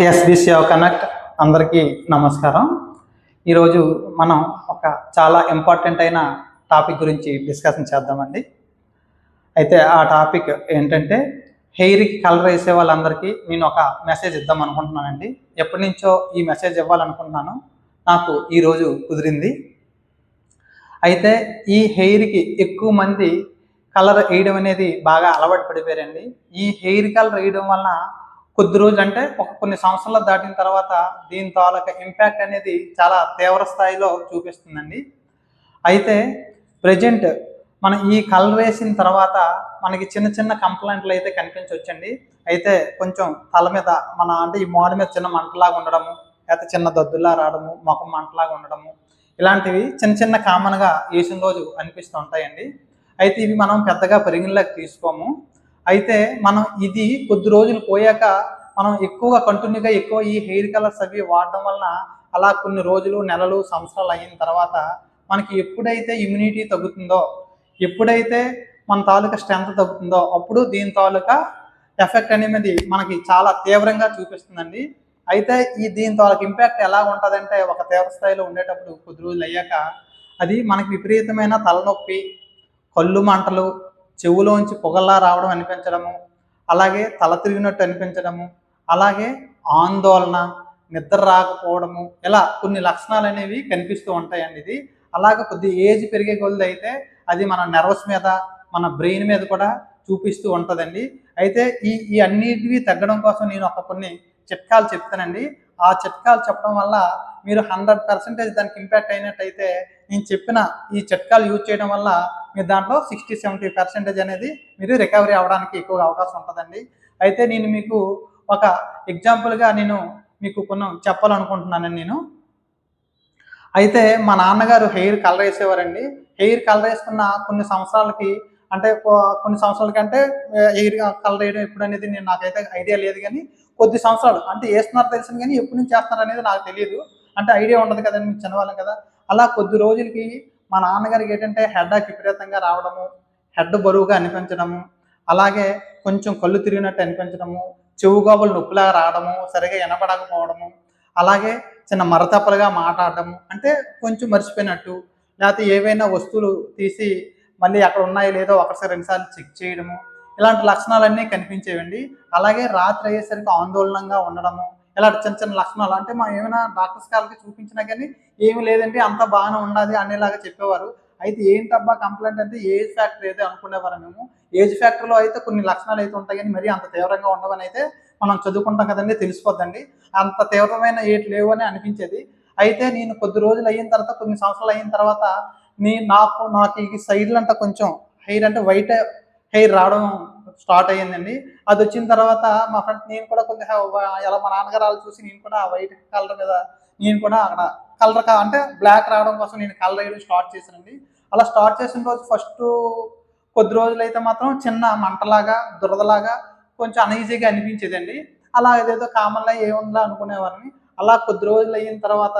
ఎస్బిసి connect అందరికీ నమస్కారం. ఈరోజు మనం ఒక చాలా ఇంపార్టెంట్ అయిన టాపిక్ గురించి డిస్కషన్ చేద్దామండి. అయితే ఆ టాపిక్ ఏంటంటే హెయిర్కి కలర్ వేసే వాళ్ళందరికీ నేను ఒక మెసేజ్ ఇద్దాం అనుకుంటున్నానండి. ఎప్పటి నుంచో ఈ మెసేజ్ ఇవ్వాలనుకుంటున్నాను, నాకు ఈరోజు కుదిరింది. అయితే ఈ హెయిర్కి ఎక్కువ మంది కలర్ వేయడం అనేది బాగా అలవాటు పడిపోయారండి. ఈ హెయిర్ కలర్ వేయడం వలన కొద్ది రోజులు అంటే కొన్ని సంవత్సరాలు దాటిన తర్వాత దీని తాలూకా ఇంపాక్ట్ అనేది చాలా తీవ్ర స్థాయిలో చూపిస్తుందండి. అయితే ప్రజెంట్ మనం ఈ కలర్ వేసిన తర్వాత మనకి చిన్న చిన్న కంప్లైంట్లు అయితే కనిపించవచ్చండి. అయితే కొంచెం తల మీద అంటే ఈ మోడ మీద చిన్న మంటలాగా ఉండడము, లేకపోతే చిన్న దద్దులా రావడము, ముఖం మంటలాగా ఉండడము, ఇలాంటివి చిన్న చిన్న కామన్గా వేసిన రోజు అనిపిస్తూ ఉంటాయండి. అయితే ఇవి మనం పెద్దగా పరిగణలోకి తీసుకోము. అయితే మనం ఇది కొద్ది రోజులు పోయాక మనం ఎక్కువగా కంటిన్యూగా ఈ హెయిర్ కలర్స్ అవి వాడడం వలన అలా కొన్ని రోజులు, నెలలు, సంవత్సరాలు అయిన తర్వాత మనకి ఎప్పుడైతే ఇమ్యూనిటీ తగ్గుతుందో, ఎప్పుడైతే మన తాలూకా స్ట్రెంత్ తగ్గుతుందో అప్పుడు దీని తాలూకా ఎఫెక్ట్ అనేది మనకి చాలా తీవ్రంగా చూపిస్తుందండి. అయితే దీని తాలూకా ఇంపాక్ట్ ఎలా ఉంటుందంటే ఒక తీవ్ర స్థాయిలో ఉండేటప్పుడు కొద్ది రోజులు అయ్యాక అది మనకి విపరీతమైన తలనొప్పి, కళ్ళు మంటలు, చెవులోంచి పొగల్లా రావడం అనిపించడము, అలాగే తల తిరిగినట్టు అనిపించడము, అలాగే ఆందోళన, నిద్ర రాకపోవడము, ఇలా కొన్ని లక్షణాలు అనేవి కనిపిస్తూ ఉంటాయండి. ఇది అలాగే కొద్ది ఏజ్ పెరిగే కొద్ది అయితే అది మన నర్వస్ మీద, మన బ్రెయిన్ మీద కూడా చూపిస్తూ ఉంటుందండి. అయితే ఈ అన్నిటివి తగ్గడం కోసం నేను కొన్ని చిట్కాలు చెప్తానండి. ఆ చిట్కాలు చెప్పడం వల్ల మీరు 100% దానికి ఇంపాక్ట్ అయినట్టయితే నేను చెప్పిన ఈ చిట్కాలు యూజ్ చేయడం వల్ల మీరు దాంట్లో 60-70% అనేది మీరు రికవరీ అవ్వడానికి ఎక్కువగా అవకాశం ఉంటుందండి. అయితే నేను మీకు ఒక ఎగ్జాంపుల్గా మీకు కొన్ని చెప్పాలనుకుంటున్నానండి నేను. అయితే మా నాన్నగారు హెయిర్ కలర్ వేసేవారండి. హెయిర్ కలర్ వేసుకున్న కొన్ని సంవత్సరాలకి అంటే హెయిర్ కలర్ వేయడం ఎప్పుడు అనేది నాకైతే ఐడియా లేదు, కానీ కొద్ది సంవత్సరాలు అంటే వేస్తున్నారు తెలిసింది, కానీ ఎప్పుడు నుంచి చేస్తున్నారు అనేది నాకు తెలియదు. అంటే ఐడియా ఉండదు కదండి, మీకు చిన్నవాళ్ళం కదా. అలా కొద్ది రోజులకి మా నాన్నగారికి ఏంటంటే హెడ్ఏక్ విపరీతంగా రావడము, హెడ్ బరువుగా అనిపించడము, అలాగే కొంచెం కళ్ళు తిరిగినట్టు అనిపించడము, చెవు గోబలు నొప్పిలాగా రావడము, సరిగా వినపడకపోవడము, అలాగే చిన్న మరతప్పలుగా మాట్లాడడము, అంటే కొంచెం మర్చిపోయినట్టు, లేకపోతే ఏవైనా వస్తువులు తీసి మళ్ళీ అక్కడ ఉన్నాయో లేదో ఒకసారి 2 సార్లు చెక్ చేయడము, ఇలాంటి లక్షణాలన్నీ కనిపించేవండి. అలాగే రాత్రి అయ్యేసరికి ఆందోళనంగా ఉండడము, ఇలాంటి చిన్న చిన్న లక్షణాలు. అంటే మనం ఏమైనా డాక్టర్స్ గారికి చూపించినా కానీ ఏమి లేదండి అంతా బాగానే ఉన్నది అనేలాగా చెప్పేవారు. అయితే ఏంటబ్బా కంప్లైంట్ అంటే ఏజ్ ఫ్యాక్టర్ ఏదో అనుకునేవారు మేము. ఏజ్ ఫ్యాక్టర్లో అయితే కొన్ని లక్షణాలు అయితే ఉంటాయి, కానీ మరీ అంత తీవ్రంగా ఉండవని అయితే మనం చదువుకుంటాం కదండి, తెలిసిపోద్దండి. అంత తీవ్రమైన ఏటి లేవు అని అనిపించేది. అయితే నేను కొద్ది రోజులు అయిన తర్వాత, కొన్ని సంవత్సరాలు అయిన తర్వాత నాకు ఈ సైడ్లు అంతా కొంచెం హెయిర్ అంటే వైట్ హెయిర్ రావడం స్టార్ట్ అయ్యిందండి. అది వచ్చిన తర్వాత మా ఫ్రెండ్స్, నేను కూడా కొద్దిగా ఎలా మా నాన్నగారు వాళ్ళు చూసి నేను కూడా వైట్ కలర్ మీద నేను కూడా అక్కడ కలర్ అంటే బ్లాక్ రావడం కోసం నేను కలర్ వేయడం స్టార్ట్ చేశానండి. అలా స్టార్ట్ చేసిన రోజు ఫస్ట్ కొద్ది రోజులు అయితే మాత్రం చిన్న మంటలాగా, దురదలాగా, కొంచెం అనీజీగా అనిపించేదండి. అలా ఏదేదో కామన్లా ఏముందా అనుకునేవారిని. అలా కొద్ది రోజులు అయిన తర్వాత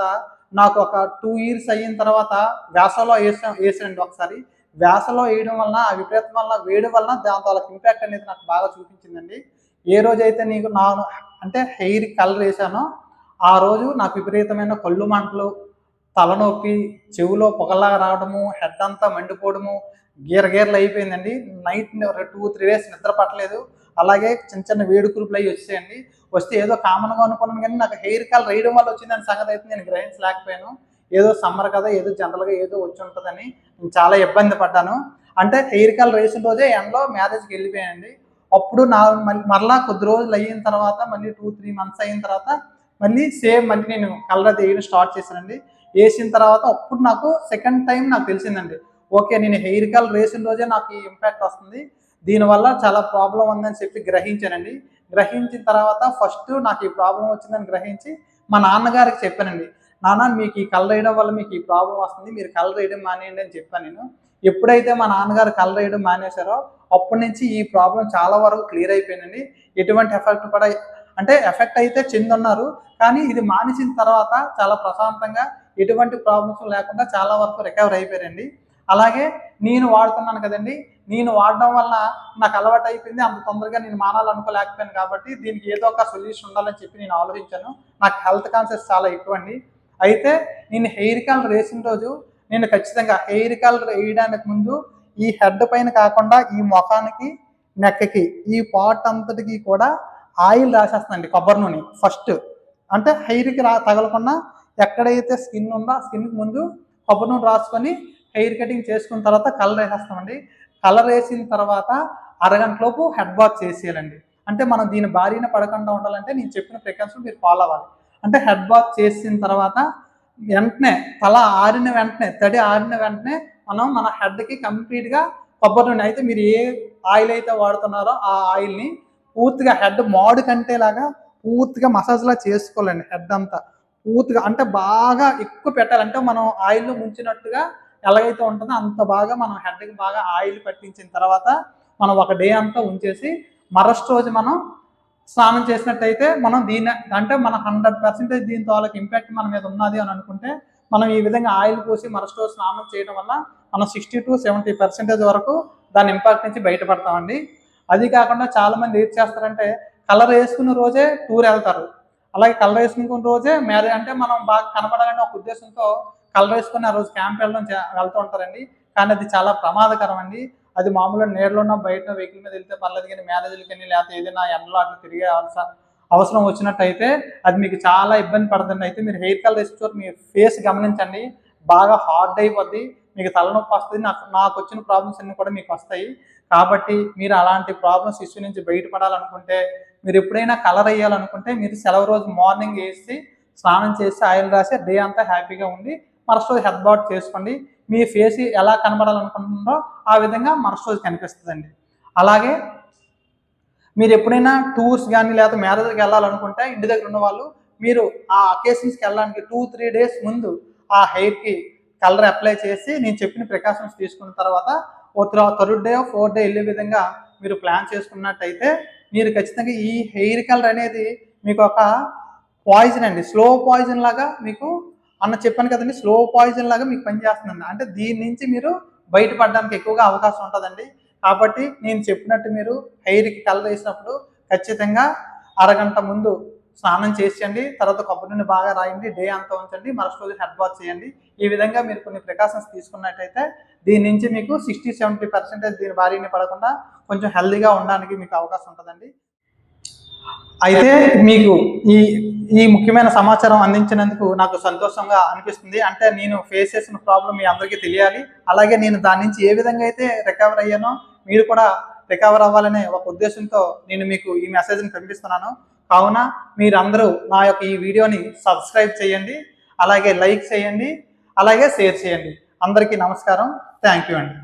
నాకు ఒక 2 years అయిన తర్వాత వేసవిలో వేసానండి ఒకసారి. వేసవిలో వేయడం వలన ఆ విపరీతం వలన, వేడి వలన దాంతో వాళ్ళకి ఇంపాక్ట్ అనేది నాకు బాగా చూపించిందండి. ఏ రోజైతే అంటే హెయిర్ కలర్ వేసానో ఆ రోజు నాకు విపరీతమైన కళ్ళు మంటలు, తలనొప్పి, చెవులో పొగలాగా రావడము, హెడ్ అంతా మండిపోవడము, గీరలు అయిపోయిందండి. నైట్ 2-3 days నిద్ర పట్టలేదు. అలాగే చిన్న చిన్న వేడి కురుపులు అవి వచ్చాయండి. వస్తే ఏదో కామన్గా అనుకున్నాను, కానీ నాకు హెయిర్ కలర్ వేయడం వల్ల వచ్చిందని సంగతి అయితే నేను గ్రహించలేకపోయాను. ఏదో సమ్మర్ కదా, ఏదో జనరల్గా ఏదో వచ్చి ఉంటుందని నేను చాలా ఇబ్బంది పడ్డాను. అంటే హెయిర్ కలర్ వేసిన రోజే ఎండలో మ్యారేజ్కి వెళ్ళిపోయానండి. అప్పుడు మరలా కొద్ది రోజులు అయిన తర్వాత, మళ్ళీ 2-3 months అయిన తర్వాత మళ్ళీ నేను కలర్ వేయడం స్టార్ట్ చేశానండి. వేసిన తర్వాత అప్పుడు నాకు సెకండ్ టైం నాకు తెలిసిందండి, ఓకే నేను హెయిర్ కలర్ వేసిన రోజే నాకు ఈ ఇంపాక్ట్ వస్తుంది, దీనివల్ల చాలా ప్రాబ్లం ఉందని చెప్పి గ్రహించానండి. గ్రహించిన తర్వాత ఫస్ట్ నాకు ఈ ప్రాబ్లం వచ్చిందని గ్రహించి మా నాన్నగారికి చెప్పానండి. నాన్న, మీకు ఈ కలర్ వేయడం వల్ల మీకు ఈ ప్రాబ్లం వస్తుంది, మీరు కలర్ వేయడం మానేయండి అని చెప్పాను నేను. ఎప్పుడైతే మా నాన్నగారు కలర్ వేయడం మానేశారో అప్పటి నుంచి ఈ ప్రాబ్లం చాలా వరకు క్లియర్ అయిపోయిందండి. ఎటువంటి ఎఫెక్ట్ కూడా అంటే ఎఫెక్ట్ అయితే చెందున్నారు, కానీ ఇది మానేసిన తర్వాత చాలా ప్రశాంతంగా ఎటువంటి ప్రాబ్లమ్స్ లేకుండా చాలా వరకు రికవర్ అయిపోయారండి. అలాగే నేను వాడుతున్నాను కదండి, నేను వాడడం వల్ల నాకు అలవాటు అయిపోయింది, అంత తొందరగా నేను మానాలనుకోలేకపోయాను. కాబట్టి దీనికి ఏదో ఒక సొల్యూషన్ ఉండాలని చెప్పి నేను ఆలోచించాను. నాకు హెల్త్ కాన్షియస్ చాలా ఎక్కువ అండి. అయితే నేను హెయిర్ కలర్ వేసిన రోజు నేను ఖచ్చితంగా హెయిర్ కలర్ వేయడానికి ముందు ఈ హెడ్ పైన కాకుండా ఈ ముఖానికి, నెక్కి, ఈ పార్ట్ అంతటికి కూడా ఆయిల్ రాసేస్తానండి, కొబ్బరి నూనె ఫస్ట్. అంటే హెయిర్కి తగలకుండా ఎక్కడైతే స్కిన్ ఉందో ఆ స్కిన్కి ముందు కొబ్బరి నూనె రాసుకొని హెయిర్ కటింగ్ చేసుకున్న తర్వాత కలర్ వేసేస్తామండి. కలర్ వేసిన తర్వాత అరగంటలోపు హెడ్ బాత్ చేసేయాలండి. అంటే మనం దీని బారిన పడకుండా ఉండాలంటే నేను చెప్పిన ప్రికాషన్ మీరు ఫాలో అవ్వాలి. అంటే హెడ్ బాత్ చేసిన తర్వాత వెంటనే తల ఆరిన వెంటనే, తడి ఆరిన వెంటనే మనం మన హెడ్కి కంప్లీట్గా కొబ్బరి నూనె, అయితే మీరు ఏ ఆయిల్ అయితే వాడుతున్నారో ఆ ఆయిల్ని పూర్తిగా హెడ్ మాడు కంటేలాగా పూర్తిగా మసాజ్లా చేసుకోవాలండి. హెడ్ అంతా పూర్తిగా అంటే బాగా ఎక్కువ పెట్టాలంటే మనం ఆయిల్లో ముంచినట్టుగా ఎలాగైతే ఉంటుందో అంత బాగా మనం హెడ్కి బాగా ఆయిల్ పట్టించిన తర్వాత మనం ఒక డే అంతా ఉంచేసి మరస్ట్ రోజు మనం స్నానం చేసినట్టయితే మనం దీన్ని అంటే మన 100% దీని తాలూకు ఇంపాక్ట్ మన మీద ఉన్నది అని అనుకుంటే మనం ఈ విధంగా ఆయిల్ పోసి మరస్ట్ రోజు స్నానం చేయడం వల్ల మనం 60 to 70% వరకు దాని ఇంపాక్ట్ నుంచి బయటపడతామండి. అది కాకుండా చాలామంది ఏం చేస్తారంటే కలర్ వేసుకున్న రోజే టూర్ వెళ్తారు, అలాగే కలర్ వేసుకున్న రోజే మ్యారేజ్, అంటే మనం బాగా కనపడాలని ఒక ఉద్దేశంతో కలర్ వేసుకొని ఆ రోజు క్యాంప్ వెళ్తూ ఉంటారండి. కానీ అది చాలా ప్రమాదకరం అండి. అది మామూలుగా నేరులో ఉన్న బయట వెహికల్ మీద వెళ్తే పర్లేదు, కానీ మ్యారేజ్లకి కానీ లేకపోతే ఏదైనా ఎండలో అట్లా తిరిగే అవసరం వచ్చినట్టయితే అది మీకు చాలా ఇబ్బంది పడుతుంది. అయితే మీరు హెయిర్ కలర్ వేసుకొని మీ ఫేస్ గమనించండి, బాగా హార్డ్ అయిపోద్ది, మీకు తలనొప్పి వస్తుంది. నాకు వచ్చిన ప్రాబ్లమ్స్ అన్నీ కూడా మీకు వస్తాయి. కాబట్టి మీరు అలాంటి ప్రాబ్లమ్స్ ఇష్యూ నుంచి బయటపడాలనుకుంటే, మీరు ఎప్పుడైనా కలర్ వేయాలనుకుంటే మీరు సెలవు రోజు మార్నింగ్ వేసి స్నానం చేసి ఆయిల్ రాసి డే అంతా హ్యాపీగా ఉండి మరుసటి రోజు హెడ్ బాత్ చేసుకోండి. మీ ఫేస్ ఎలా కనబడాలనుకుంటున్నారో ఆ విధంగా మరుసటి రోజు కనిపిస్తుందండి. అలాగే మీరు ఎప్పుడైనా టూర్స్ కానీ లేకపోతే మ్యారేజ్కి వెళ్ళాలనుకుంటే ఇంటి దగ్గర ఉన్న వాళ్ళు మీరు ఆ అకేషన్స్కి వెళ్ళడానికి 2-3 డేస్ ముందు ఆ హెయిర్కి కలర్ అప్లై చేసి నేను చెప్పిన ప్రికాషన్స్ తీసుకున్న తర్వాత థర్డ్ డే 4th డే వెళ్ళే విధంగా మీరు ప్లాన్ చేసుకున్నట్టయితే మీరు ఖచ్చితంగా ఈ హెయిర్ కలర్ అనేది మీకు ఒక పాయిజన్ అండి, స్లో పాయిజన్ లాగా మీకు చెప్పాను కదండి, స్లో పాయిజన్ లాగా మీకు పనిచేస్తుందండి. అంటే దీని నుంచి మీరు బయటపడడానికి ఎక్కువగా అవకాశం ఉంటుందండి. కాబట్టి నేను చెప్పినట్టు మీరు హెయిర్కి కలర్ వేసినప్పుడు ఖచ్చితంగా అరగంట ముందు స్నానం చేసేయండి, తర్వాత కొబ్బరి నూనె బాగా రాయండి, డే అంతా ఉంచండి, మరుసటి రోజు హెడ్ బాత్ చేయండి. ఈ విధంగా మీరు కొన్ని ప్రికాషన్స్ తీసుకున్నట్టయితే దీని నుంచి మీకు 60-70% దీని బారిన పడకుండా కొంచెం హెల్దీగా ఉండడానికి మీకు అవకాశం ఉంటుందండి. అయితే మీకు ఈ ఈ ముఖ్యమైన సమాచారం అందించినందుకు నాకు సంతోషంగా అనిపిస్తుంది. అంటే నేను ఫేస్ చేసిన ప్రాబ్లం మీ అందరికీ తెలియాలి, అలాగే నేను దాని నుంచి ఏ విధంగా అయితే రికవర్ అయ్యానో మీరు కూడా రికవర్ అవ్వాలనే ఒక ఉద్దేశంతో నేను మీకు ఈ మెసేజ్ని పంపిస్తున్నాను. కావున మీరందరూ నా యొక్క ఈ వీడియోని సబ్స్క్రైబ్ చేయండి, అలాగే లైక్ చేయండి, అలాగే షేర్ చేయండి. అందరికీ నమస్కారం. థ్యాంక్ యూ అండి.